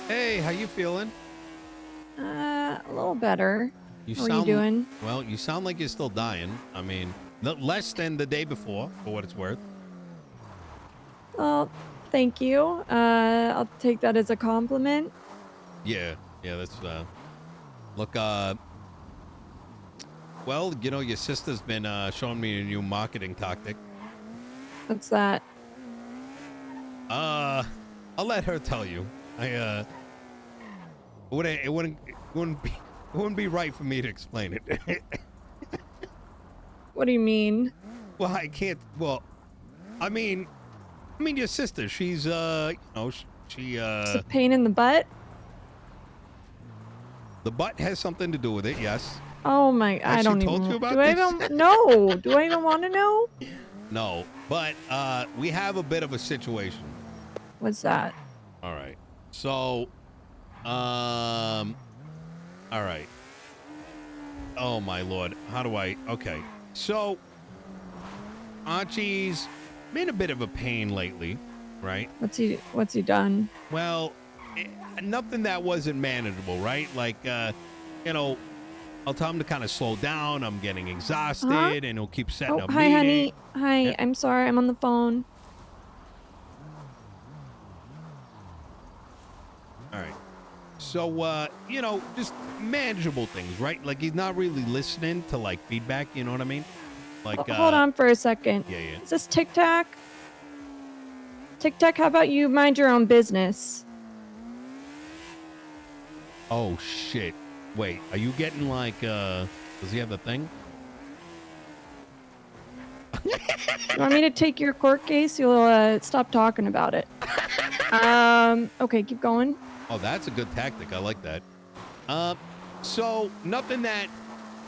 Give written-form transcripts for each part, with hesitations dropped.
Hey, how you feeling? A little better. You How are you sound doing? well. You sound like you're still dying. I mean, less than the day before, for what it's worth. Well, thank you. I'll take that as a compliment. Yeah, yeah. That's look. Well, you know, your sister's been showing me a new marketing tactic. What's that? Uh, I'll let her tell you. It wouldn't be right for me to explain it. What do you mean? Well, I can't. Well, I mean, your sister. She's she Just a pain in the butt? the butt has something to do with it. Yes. Oh my, Has I she don't told even, you do about I this? even, no, do I even want to know? No, but we have a bit of a situation. What's that? All right. So, all right. Oh my lord, how do I? Okay. So, Archie's been a bit of a pain lately, right? What's he done? Well, nothing that wasn't manageable, right? Like, you know, I'll tell him to kind of slow down. I'm getting Huh? exhausted, and he'll keep setting Oh, up hi, meetings. honey. Hi, Yeah. I'm sorry, I'm on the phone. All right. So, just manageable things, right? Like he's not really listening to like feedback. You know what I mean? Like, Hold on for a second. yeah, yeah. Is this Tic Tac? Tic Tac, how about you mind your own business? Oh shit! Wait, are you getting like? Does he have the thing? You want me to take your court case? You'll stop talking about it. Okay, keep going. Oh, that's a good tactic. I like that. So nothing that,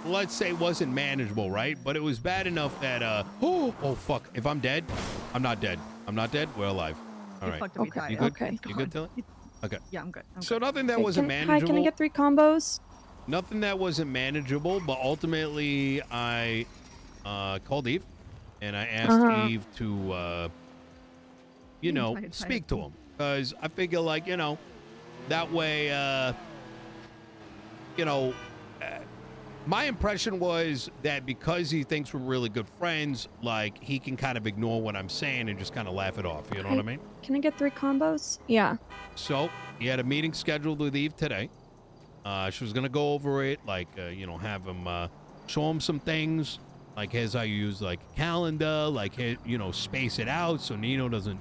let's say, wasn't manageable, right? But it was bad enough that oh fuck! If I'm dead, I'm not dead. I'm not dead. We're alive. All right. Okay, You good? okay. You good, Tilly? Okay. Yeah, I'm good. So nothing that Okay, wasn't hi, can I manageable. get 3 combos? Nothing that wasn't manageable, but ultimately I called Eve and I asked Uh-huh. Eve to speak to him because I figure like that way you know uh, my impression was that because he thinks we're really good friends, like he can kind of ignore what I'm saying and just kind of laugh it off. You know what I mean? Can I get 3 combos? Yeah. So he had a meeting scheduled with Eve today. She was gonna go over it, like have him show him some things, like here's how you use like a calendar, like space it out so Nino doesn't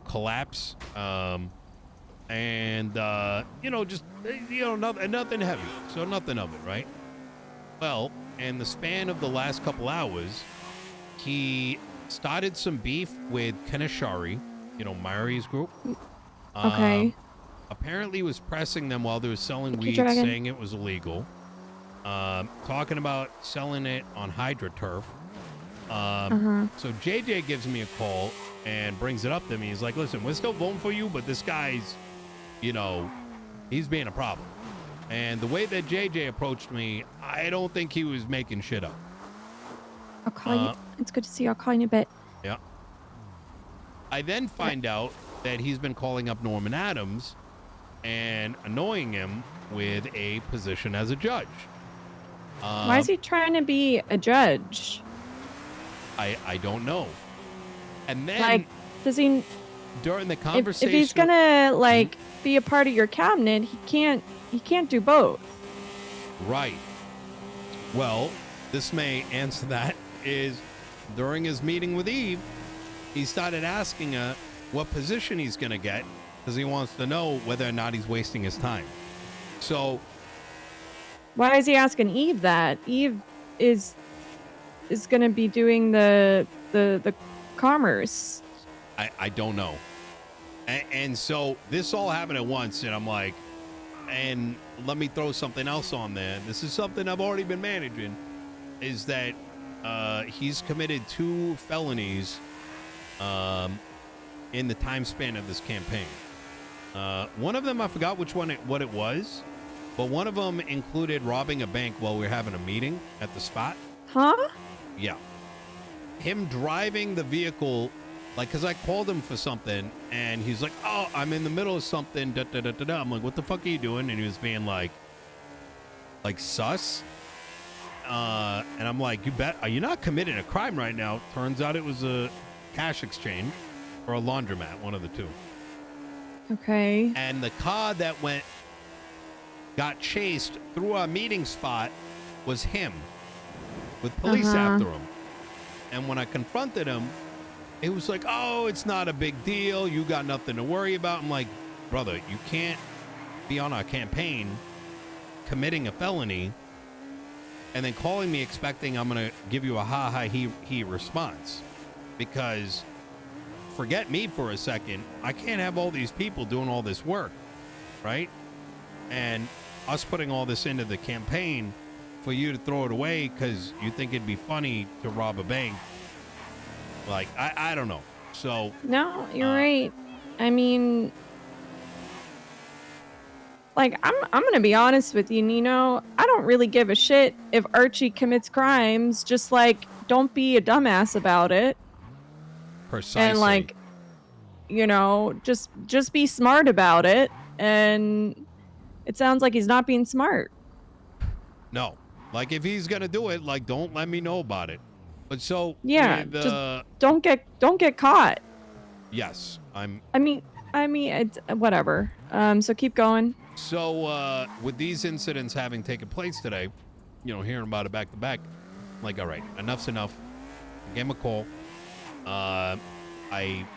collapse, and just nothing heavy, so nothing of it, right? Well, in the span of the last couple hours, he started some beef with Kanashari, Mari's group. Okay. Apparently was pressing them while they were selling Thank you, weed, Dragon. saying it was illegal. Talking about selling it on HydroTurf. So JJ gives me a call and brings it up to me. He's like, listen, we're still voting for you, but this guy's, he's being a problem. And the way that JJ approached me, I don't think he was making shit up. I'll call you. It's good to see you. I'll call you in a bit. Yeah. I then find out that he's been calling up Norman Adams and annoying him with a position as a judge. Why is he trying to be a judge? I don't know. And then, like, does he? During the conversation, if he's gonna like be a part of your cabinet, he can't do both. Right. Well, this may answer that. Is during his meeting with Eve, he started asking her what position he's gonna get, because he wants to know whether or not he's wasting his time. So, why is he asking Eve that? Eve is going to be doing the commerce. I don't know. And so this all happened at once, and I'm like, and let me throw something else on there. This is something I've already been managing, is that he's committed 2 felonies in the time span of this campaign. One of them, I forgot what it was, but one of them included robbing a bank while we were having a meeting at the spot. Huh? Yeah. Him driving the vehicle Like, because I called him for something, and he's like, oh, I'm in the middle of something, da da da da da. I'm like, what the fuck are you doing? And he was being like sus. And I'm like, you bet, are you not committing a crime right now? Turns out it was a cash exchange or a laundromat, one of the two. Okay. And the car that got chased through our meeting spot was him, with police after him. And when I confronted him, it was like, oh, it's not a big deal. You got nothing to worry about. I'm like, brother, you can't be on our campaign committing a felony and then calling me expecting I'm going to give you a he response. Because forget me for a second. I can't have all these people doing all this work, right? And us putting all this into the campaign for you to throw it away because you think it'd be funny to rob a bank. Like, I don't know. So No, you're right. I mean, like, I'm gonna be honest with you, Nino. I don't really give a shit if Archie commits crimes. Just like, don't be a dumbass about it. Precisely. And like, you know, just be smart about it. And it sounds like he's not being smart. No, like if he's gonna do it, like don't let me know about it. But so yeah, with, just don't get caught. Yes, I mean, it's whatever. So keep going. So with these incidents having taken place today, you know, hearing about it back to back, I'm like, all right, enough's enough. I gave him a call. I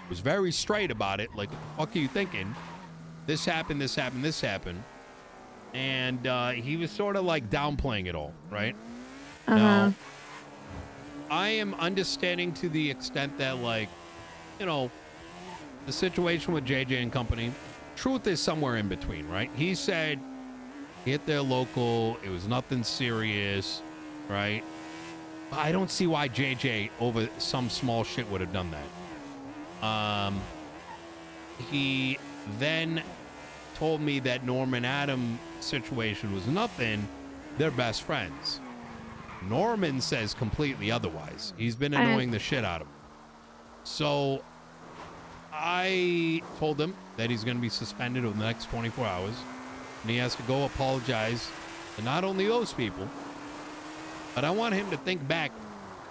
was very straight about it. Like, what the fuck are you thinking? This happened, this happened, this happened. And he was sort of like downplaying it all, right? Now, I am understanding to the extent that, like, you know, the situation with JJ and company, truth is somewhere in between, right? He said he hit their local, it was nothing serious, right? But I don't see why JJ over some small shit would have done that. He then told me that Norman Adam situation was nothing. They're best friends. Norman says completely otherwise. He's been annoying the shit out of him. So I told him that he's going to be suspended over the next 24 hours. And he has to go apologize to not only those people, but I want him to think back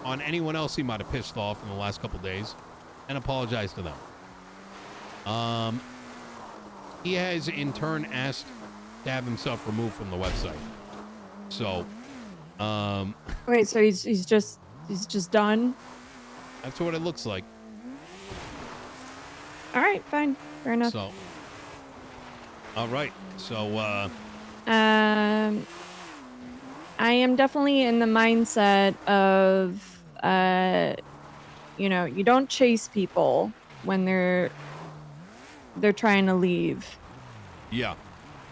on anyone else he might have pissed off in the last couple days and apologize to them. He has in turn asked to have himself removed from the website. So, wait, so he's just done? That's what it looks like. All right, fine. Fair enough. So, all right. So, I am definitely in the mindset of, you know, you don't chase people when they're trying to leave. Yeah.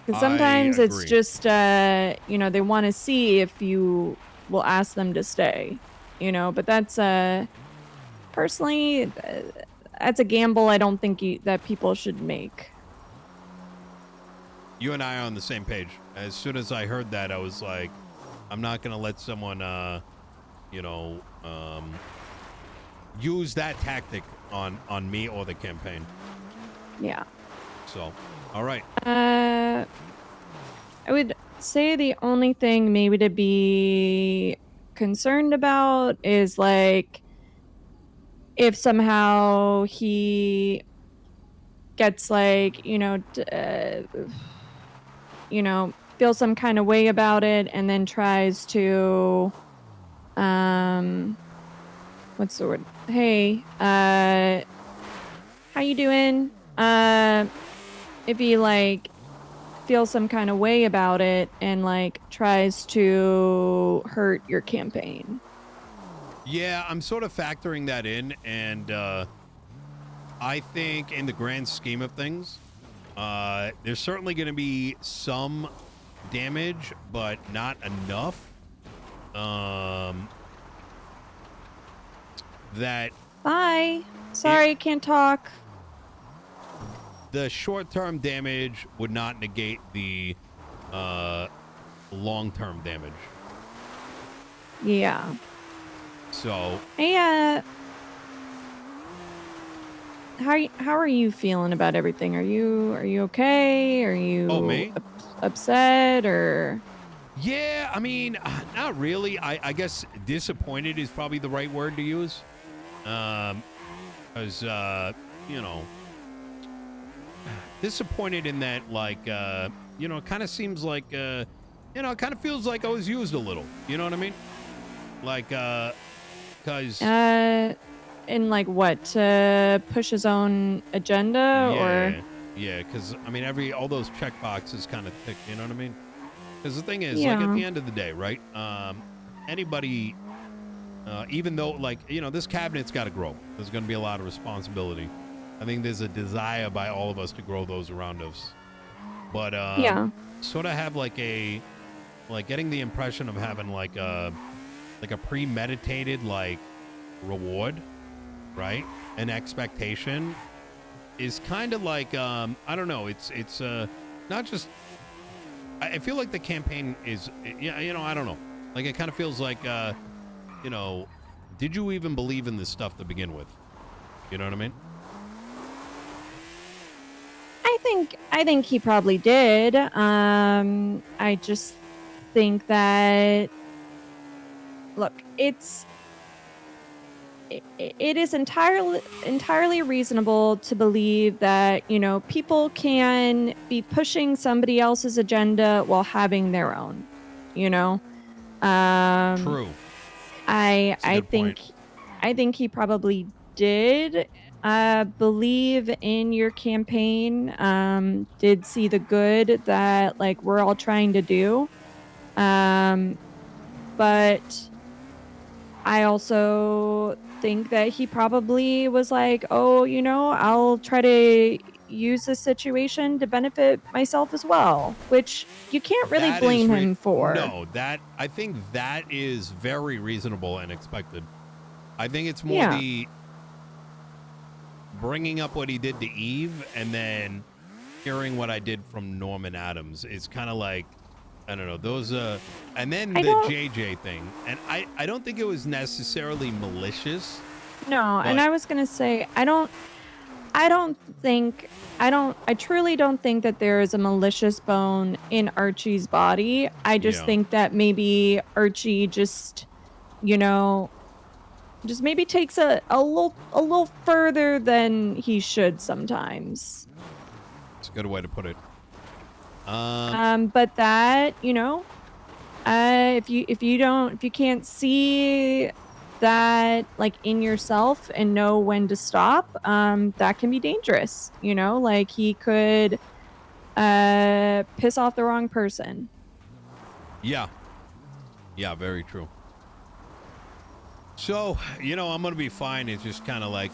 Because sometimes it's just, you know, they want to see if you will ask them to stay, you know, but that's, personally, that's a gamble I don't think that people should make. You and I are on the same page. As soon as I heard that, I was like, I'm not going to let someone, you know, use that tactic on me or the campaign. Yeah. So, all right. I would say the only thing maybe to be concerned about is like if somehow he gets like, you know, feels some kind of way about it and then tries to, what's the word? Hey, how you doing? If he like feels some kind of way about it and like tries to hurt your campaign. Yeah, I'm sort of factoring that in, and I think in the grand scheme of things, there's certainly going to be some damage, but not enough. That. Bye. Sorry, can't talk. The short-term damage would not negate the long-term damage. Yeah. So. Hey, how are you feeling about everything? Are you okay? Are Oh, you me? upset or? Yeah, I mean, not really. I guess disappointed is probably the right word to use. Because, you know, disappointed in that, like, it kind of seems like, it kind of feels like I was used a little. You know what I mean? Like, because, Uh, in like what? To push his own agenda or? yeah, yeah, because, I mean, all those check boxes kind of tick, you know what I mean? Because the thing is, like, at Yeah. the end of the day, right? Anybody, even though, like, this cabinet's got to grow. There's going to be a lot of responsibility. I think there's a desire by all of us to grow those around us. But Yeah. sort of have like getting the impression of having like a premeditated like reward, right? An expectation is kind of like I don't know. It's not just. I feel like the campaign is yeah. I don't know. Like it kind of feels like you know, did you even believe in this stuff to begin with? You know what I mean? I think he probably did. I just think that look, it is entirely reasonable to believe that, people can be pushing somebody else's agenda while having their own, you know? Um, True. I That's a I good point. think I think he probably did believe in your campaign, did see the good that like we're all trying to do. Um, but I also think that he probably was like, "Oh, I'll try to use this situation to benefit myself as well," which you can't really That is blame him for. no, that I think that is very reasonable and expected. I think it's more Yeah. the bringing up what he did to Eve and then hearing what I did from Norman Adams is kind of like I don't know those and then I the don't JJ thing and I don't think it was necessarily malicious, know, and but I was going to say I don't think I truly don't think that there is a malicious bone in Archie's body. I just yeah, think that maybe Archie you know, just maybe takes a little further than he should sometimes. it's a good way to put it. But that, if you can't see that like in yourself and know when to stop, that can be dangerous. Like he could piss off the wrong person. Yeah, yeah, very true. So I'm gonna be fine. It's just kind of like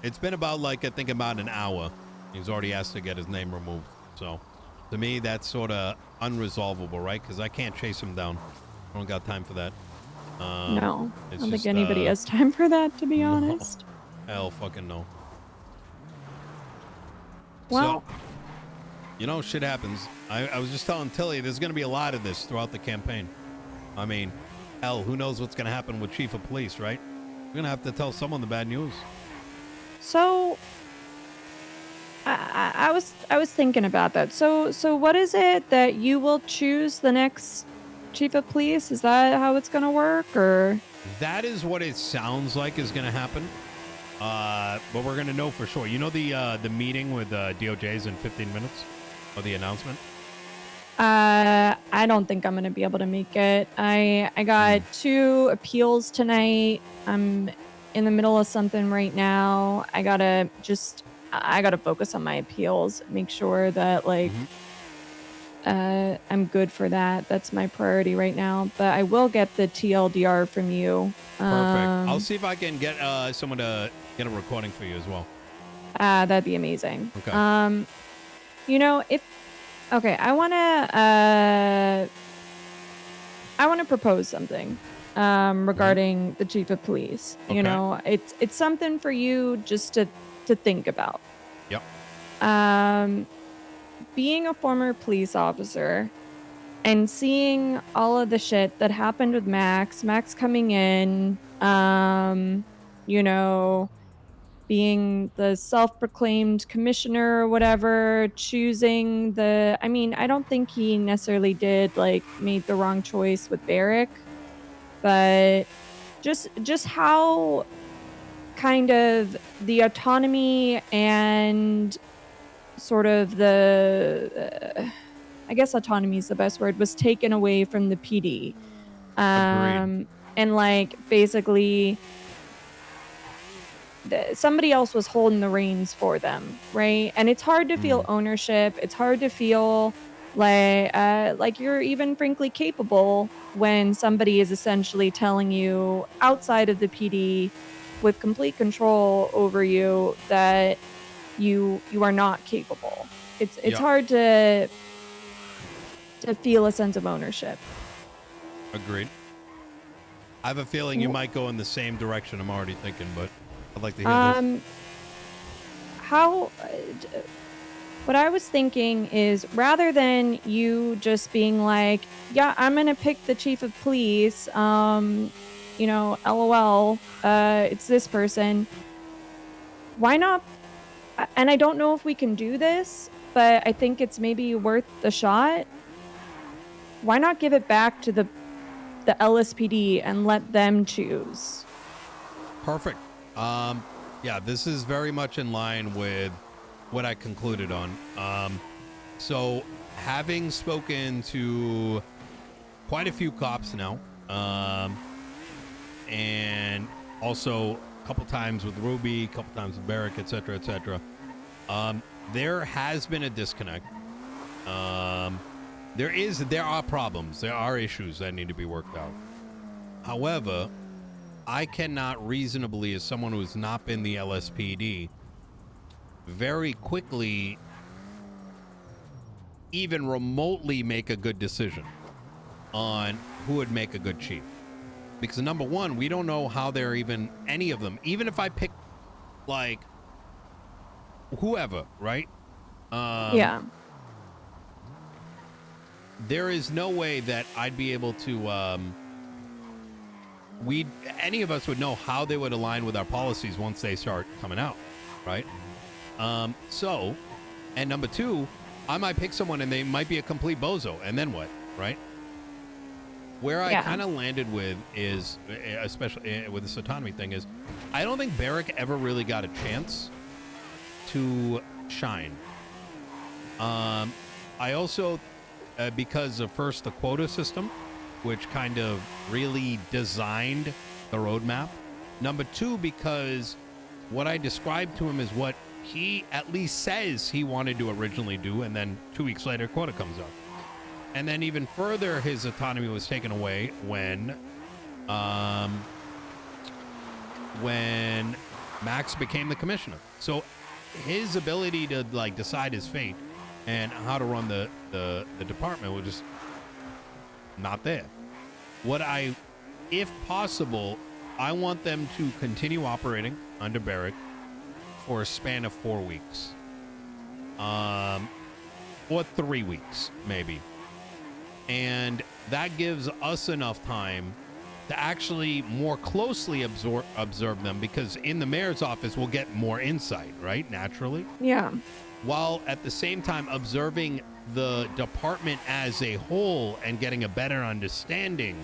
it's been about like I think about an hour. He's already asked to get his name removed. So to me, that's sort of unresolvable, right? Because I can't chase him down. I don't got time for that. No, I It's don't think just anybody has time for that, to be no, honest. hell, fucking no. So Well, shit happens. I was just telling Tilly, there's gonna be a lot of this throughout the campaign. I mean, hell, who knows what's gonna happen with Chief of Police, right? We're gonna have to tell someone the bad news. so I was thinking about that. So what is it that you will choose the next chief of police? Is that how it's gonna work, or? That is what it sounds like is going to happen. But we're going to know for sure. You know the meeting with DOJ's in 15 minutes, or the announcement. I don't think I'm gonna be able to make it. I got 2 appeals tonight. I'm in the middle of something right now. I gotta focus on my appeals, make sure that like Mm-hmm. I'm good for that. That's my priority right now. But I will get the TLDR from you. Perfect. I'll see if I can get someone to get a recording for you as well. That'd be amazing. Okay. If okay, I want to propose something Mm-hmm. regarding the chief of police. Okay. It's something for you just to think about. Yep. Um, being a former police officer, and seeing all of the shit that happened with Max coming in, you know, being the self-proclaimed commissioner or whatever, choosing I mean, I don't think he necessarily did like made the wrong choice with Barrick, but just how kind of the autonomy and sort of I guess autonomy is the best word, was taken away from the PD. Agreed. And like basically somebody else was holding the reins for them, right? And it's hard to feel ownership. It's hard to feel like you're even frankly capable when somebody is essentially telling you outside of the PD with complete control over you that you are not capable. It's Yeah. hard to feel a sense of ownership. Agreed. I have a feeling you might go in the same direction I'm already thinking, but I'd like to hear this. How what I was thinking is rather than you just being like, yeah, I'm going to pick the chief of police, LOL, it's this person. Why not? And I don't know if we can do this, but I think it's maybe worth the shot. Why not give it back to the LSPD and let them choose? Perfect. Yeah, this is very much in line with what I concluded on. So having spoken to quite a few cops now, and also a couple times with Ruby, a couple times with Barrick, etc., etc. There has been a disconnect. There are problems. There are issues that need to be worked out. However, I cannot reasonably, as someone who has not been the LSPD, very quickly even remotely make a good decision on who would make a good chief. Because number one, we don't know how they're even, any of them, even if I pick like whoever, right? Yeah. There is no way that I'd be able to, any of us would know how they would align with our policies once they start coming out, right? And number two, I might pick someone and they might be a complete bozo, and then what, right? Where I kind of landed with is, especially with this autonomy thing, is I don't think Barrick ever really got a chance to shine. I also, because of first the quota system, which kind of really designed the roadmap. Number two, because what I described to him is what he at least says he wanted to originally do, and then 2 weeks later, quota comes up. And then even further, his autonomy was taken away when Max became the commissioner. So his ability to like decide his fate and how to run the department was just not there. If possible, I want them to continue operating under Barrick for a span of 4 weeks. Or 3 weeks, maybe. And that gives us enough time to actually more closely observe them, because in the mayor's office, we'll get more insight, right? Naturally. Yeah. While at the same time observing the department as a whole and getting a better understanding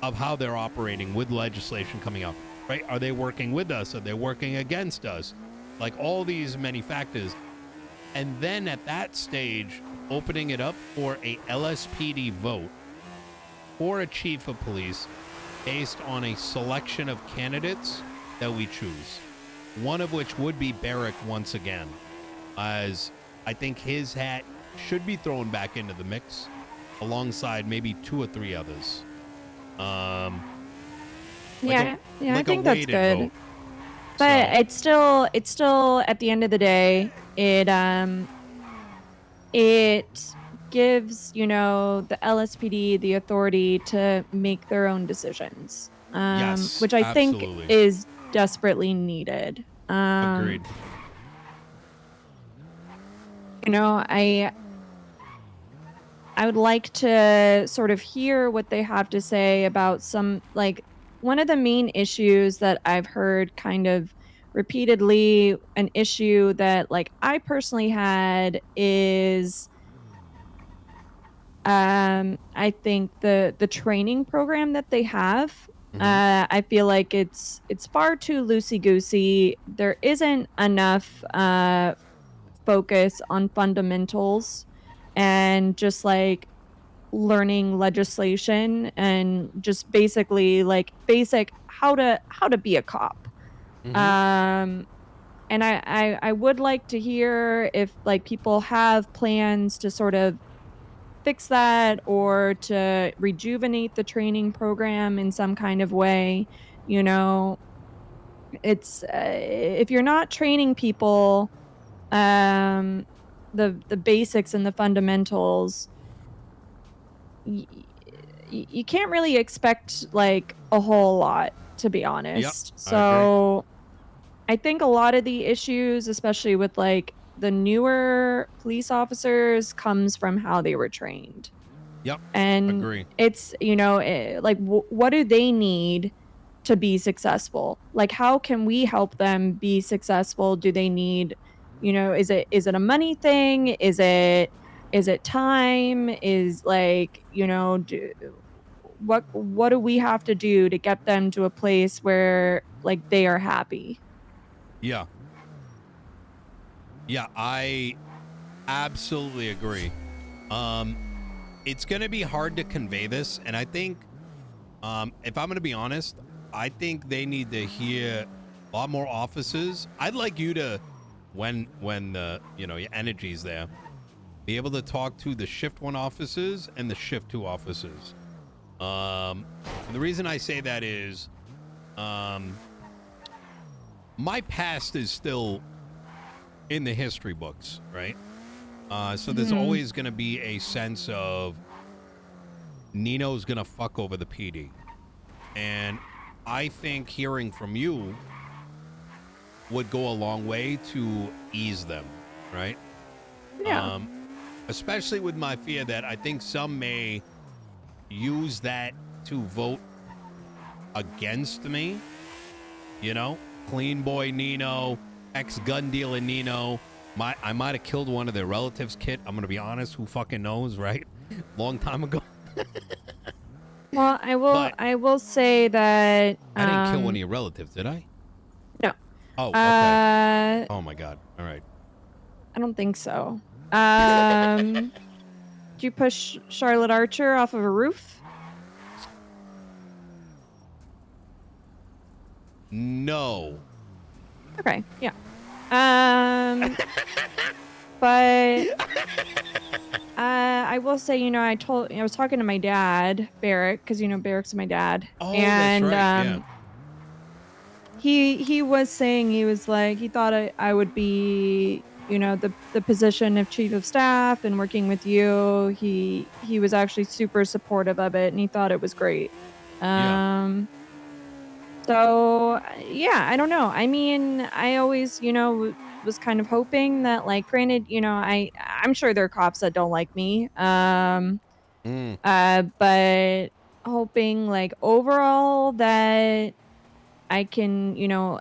of how they're operating with legislation coming up, right? Are they working with us? Are they working against us? Like all these many factors. And then at that stage, opening it up for a LSPD vote for a chief of police based on a selection of candidates that we choose. One of which would be Barrick once again, as I think his hat should be thrown back into the mix alongside maybe 2 or 3 others. I think that's good. Vote. But it's still at the end of the day, it gives, the LSPD the authority to make their own decisions. Yes, which I absolutely. think is desperately needed. Agreed. I I would like to sort of hear what they have to say about some, like, one of the main issues that I've heard kind of repeatedly, an issue that, like, I personally had is, I think the training program that they have, Mm-hmm. I feel like it's far too loosey goosey. There isn't enough focus on fundamentals and just like learning legislation and just basically like basic how to be a cop. Mm-hmm. Um, and I would like to hear if like people have plans to sort of fix that or to rejuvenate the training program in some kind of way. You know, it's if you're not training people um the basics and the fundamentals, y- you can't really expect like a whole lot, to be Yep. honest. I agree. So I think a lot of the issues, especially with like the newer police officers, comes from how they were trained. Yep. And Agree. it's, like, what do they need to be successful? Like, how can we help them be successful? Do they need, is it a money thing? Is it time? Is like, what do we have to do to get them to a place where like they are happy? Yeah. Yeah. I absolutely agree. Um, it's going to be hard to convey this, and I think, if I'm going to be honest, I think they need to hear a lot more officers. I'd like you to, when the your energy's there, be able to talk to the shift 1 officers and the shift 2 officers. And the reason I say that is, um, my past is still in the history books, right? So there's Mhm. always going to be a sense of Nino's going to fuck over the PD. And I think hearing from you would go a long way to ease them, right? Yeah. Um, Especially with my fear that I think some may use that to vote against me, you know? Clean boy Nino, ex-gun dealer Nino. I might have killed one of their relatives, Kit. I'm going to be honest. Who fucking knows, right? Long time ago. Well, I will But I will say that I didn't kill one of your relatives, did I? no. Oh, okay. Uh Oh my God. All right. I don't think so. Um did you push Charlotte Archer off of a roof? No. Okay, yeah. Um but I will say, I was talking to my dad, Barrick, because Barrick's my dad. Oh, that's And right. Yeah. he was saying, he was like, he thought I would be, the position of chief of staff and working with you. He was actually super supportive of it and he thought it was great. Yeah. Um so yeah, I don't know. I mean, I always, was kind of hoping that, like, granted, I'm sure there are cops that don't like me. Mm. But hoping like overall that I can,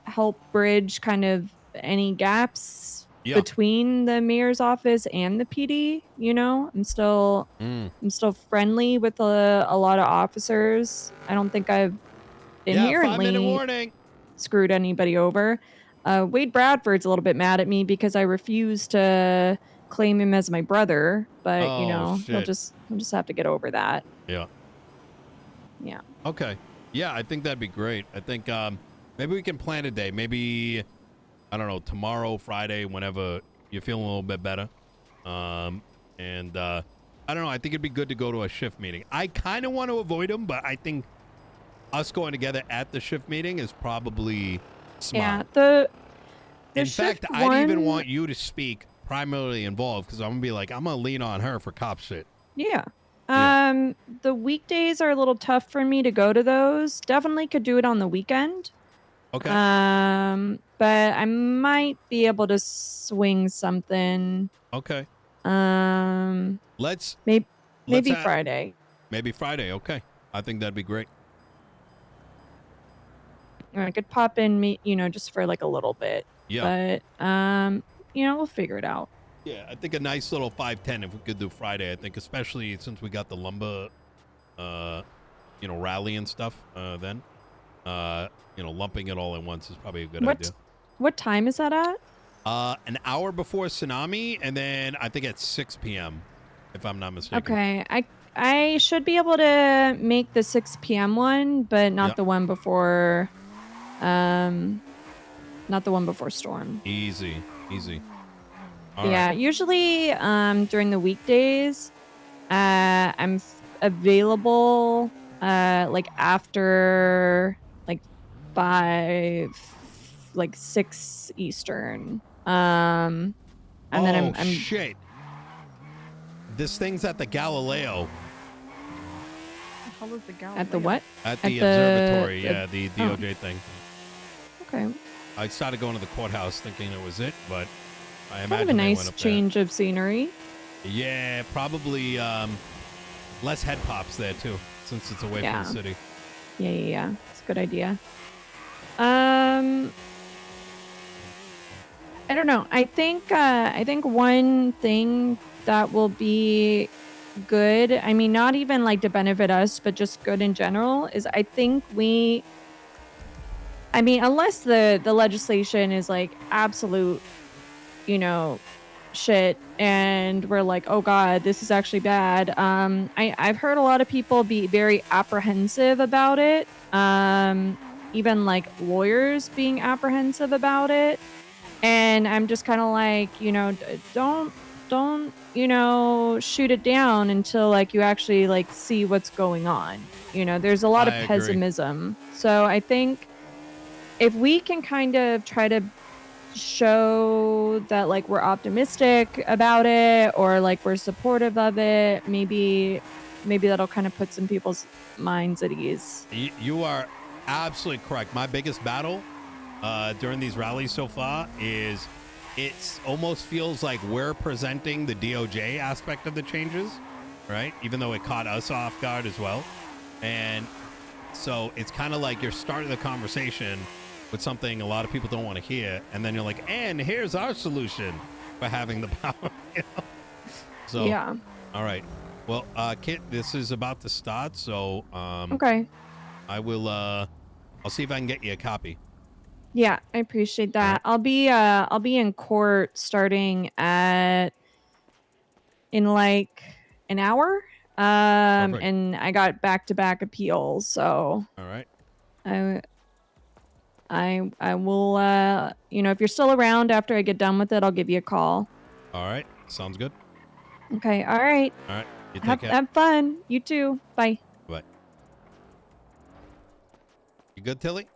help bridge kind of any gaps Yeah. between the mayor's office and the PD. Mm. I'm still friendly with a lot of officers. I don't think I've Yeah. 5-minute inherently warning. screwed anybody over. Wade Bradford's a little bit mad at me because I refuse to claim him as my brother, but Oh he'll shit. just have to get over that. Yeah. Yeah. Okay. Yeah, I think that'd be great. I think maybe we can plan a day. Maybe, I don't know, tomorrow, Friday, whenever you're feeling a little bit better. And I don't know. I think it'd be good to go to a shift meeting. I kind of want to avoid them, but I think us going together at the shift meeting is probably Yeah, smart. the In fact, shift I'd even one, want you to speak primarily involved because I'm gonna be like, I'm gonna lean on her for cop shit. yeah. Yeah. The weekdays are a little tough for me to go to those. Definitely could do it on the weekend. Okay. But I might be able to swing something. Okay. Um, Let's maybe. Maybe Friday. Maybe Friday. Okay. I think that'd be great. I could pop in, just for like a little bit. Yeah. But, we'll figure it out. Yeah, I think a nice little 510 if we could do Friday. I think especially since we got the lumber, rally and stuff. Then, lumping it all at once is probably a good idea. What time is that at? An hour before tsunami, and then I think at 6 p.m. if I'm not mistaken. Okay, I should be able to make the 6 p.m. one, but not the one before. Not the one before storm. Easy. All right. Usually during the weekdays, I'm available like after like 6 Eastern. And then I'm shit. This thing's at the Galileo. The hell is the Galileo? At the what? At the observatory, the DOJ thing. Okay. I started going to the courthouse thinking it was it, but I imagine kind of a nice change of scenery. Yeah, probably less head pops there too, since it's away from the city. Yeah. It's a good idea. I don't know. I think one thing that will be good, I mean, not even like to benefit us, but just good in general, is I think unless the legislation is like absolute, shit, and we're like, oh god, this is actually bad. I've heard a lot of people be very apprehensive about it. Even like lawyers being apprehensive about it. And I'm just kind of like, don't, shoot it down until like you actually like see what's going on. There's a lot of pessimism. So I think if we can kind of try to show that like we're optimistic about it or like we're supportive of it, maybe that'll kind of put some people's minds at ease. You are absolutely correct. My biggest battle during these rallies so far is it almost feels like we're presenting the DOJ aspect of the changes, right? Even though it caught us off guard as well. And so it's kind of like you're starting the conversation with something a lot of people don't want to hear, and then you're like, and here's our solution for having the power. So yeah. All right. Well, Kit, this is about to start, so okay. I will I'll see if I can get you a copy. Yeah, I appreciate that. Right. I'll be in court starting in like an hour. Perfect. And I got back-to-back appeals, so all right. I will if you're still around after I get done with it, I'll give you a call. All right. Sounds good. Okay. All right. All right. You take care. Have fun. You too. Bye. Bye. You good, Tilly?